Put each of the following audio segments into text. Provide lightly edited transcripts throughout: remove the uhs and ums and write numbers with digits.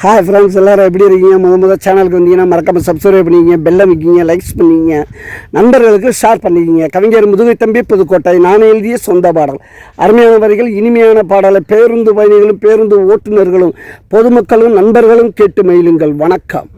Hi friends, எல்லோரும் எப்படி இருக்கீங்க? முதல் சேனலுக்கு வந்தீங்கன்னா மறக்காமல் சப்ஸ்கிரைப் பண்ணிக்கிங்க, பெல் அமைக்கிங்க, லைக்ஸ் பண்ணிக்கிங்க, நண்பர்களுக்கு ஷேர் பண்ணிக்கிங்க. கவிஞர் முதுகை தம்பி புதுக்கோட்டை. நான் எழுதிய சொந்த பாடல். அருமையான வரிகள், இனிமையான பாடலை பேருந்து பயணிகளும் பேருந்து ஓட்டுநர்களும் பொதுமக்களும் நண்பர்களும் கேட்டு மகிழுங்கள். வணக்கம்.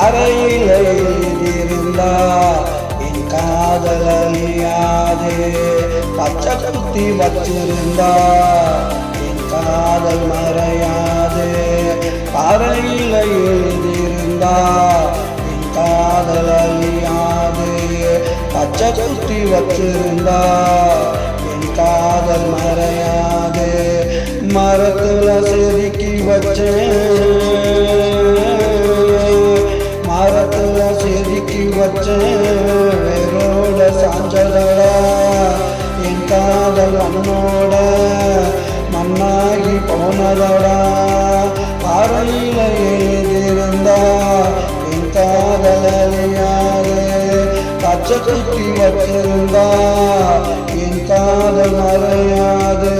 அறையில் எழுதியிருந்தா என் காதல் அழியாது, பச்சை குத்தி வச்சிருந்தா என் காதல் மறையாது. அறையில் எழுதியிருந்தா என் காதல் அழியாது, பச்சை குத்தி வச்சிருந்தா என் காதல் மறையாது. மரத்துல செதுக்கி வச்சேன், மரத்துல செதுக்கி வச்சேன், வேரோட சாஞ்சதடா என் காதல் மண்ணோட மண்ணாகி போனதடா. அறையில எழுதியிருந்தா என் காதல் அழியாது, பச்சை குத்தி வச்சிருந்தா என் காதல் மறையாது.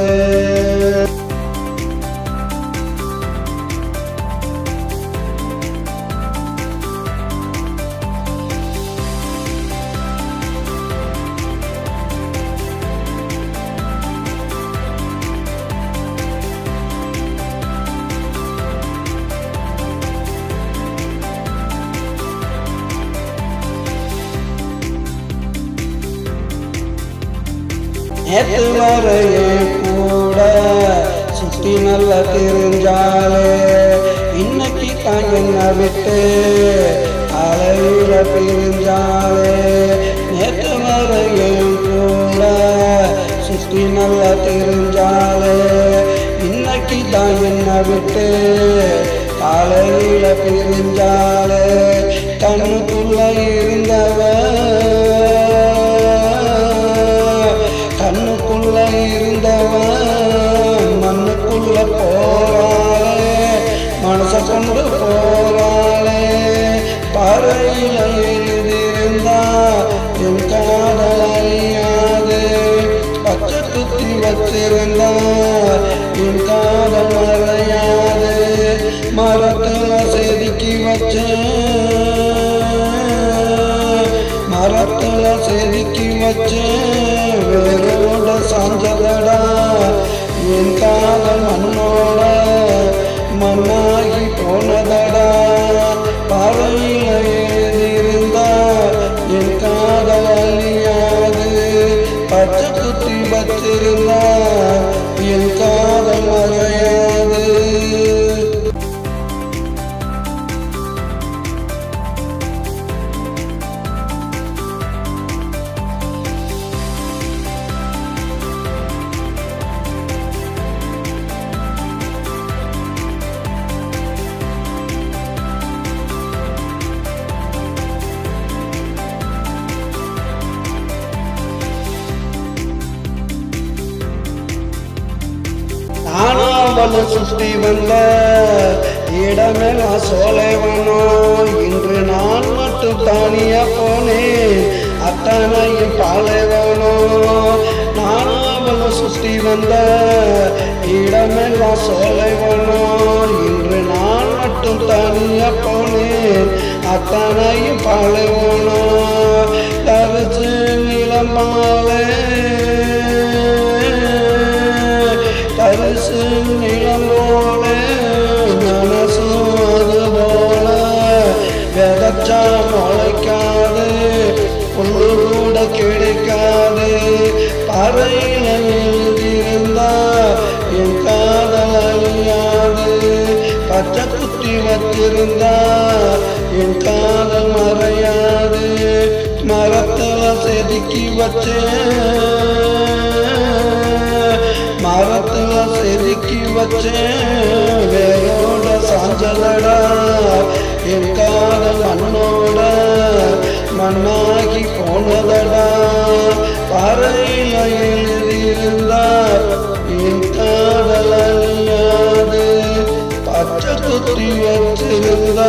நேற்று வரையே கூட சுத்தி நல்ல தெரிஞ்சாலே, இன்னைக்கு தான் என்ன விட்டு அலையில பிரிஞ்சாலே. நேற்று வரையே கூட சுத்தி நல்ல தெரிஞ்சாலே, இன்னைக்கு தான் என்ன விட்டு அலையில பிரிஞ்சாலே. கண்ணுக்குள்ள இருந்தவ இருந்தவன் மண்ணுக்குள்ள போறாளே, மனச கொண்டு போறாளே. பறையில எழுதியிருந்தா என் காதல் அழியாது, பச்சை குத்தி வச்சிருந்தா என் காதல் மறையாது. மரத்துல செதுக்கி வச்சேன், மரத்துல செதுக்கி வச்சேன், வேரோட சாஞ்சதடா என் காதல் மண்ணோட மண்ணாகி போனதடா. பறையில எழுதியிருந்தா என் காதல் அழியாது, பச்சை குத்தி வச்சிருந்தா என் காதல் மறையாது. நானாவல சுற்றி வந்த இடமெல்லாம் சோலைவனோ, இன்று நான் மட்டும் தானியா போனேன் அத்தனையும் பாலைவனோ. நானாவல சுற்றி வந்த இடமெல்லாம் சோலைவனோ, இன்று நான் மட்டும் தானியா போனேன் அத்தனையும் பாலைவனோ. தரிசு நிலமாலே, தரிசு நிலம் போல மனசு அது போல, விதைச்சா முளைக்காது, புல்லு கூட கிடைக்காது. பறையில எழுதியிருந்தா என் காதல் அழியாது, பச்சை குத்தி வச்சிருந்தா என் காதல் மறையாது. மரத்துல செதுக்கி வச்சேன், மரத்துல செதுக்கி வச்சேன், வேரோட சாஞ்சலடா என் காதல் மண்ணோ பொருத்தி வச்சிருந்தா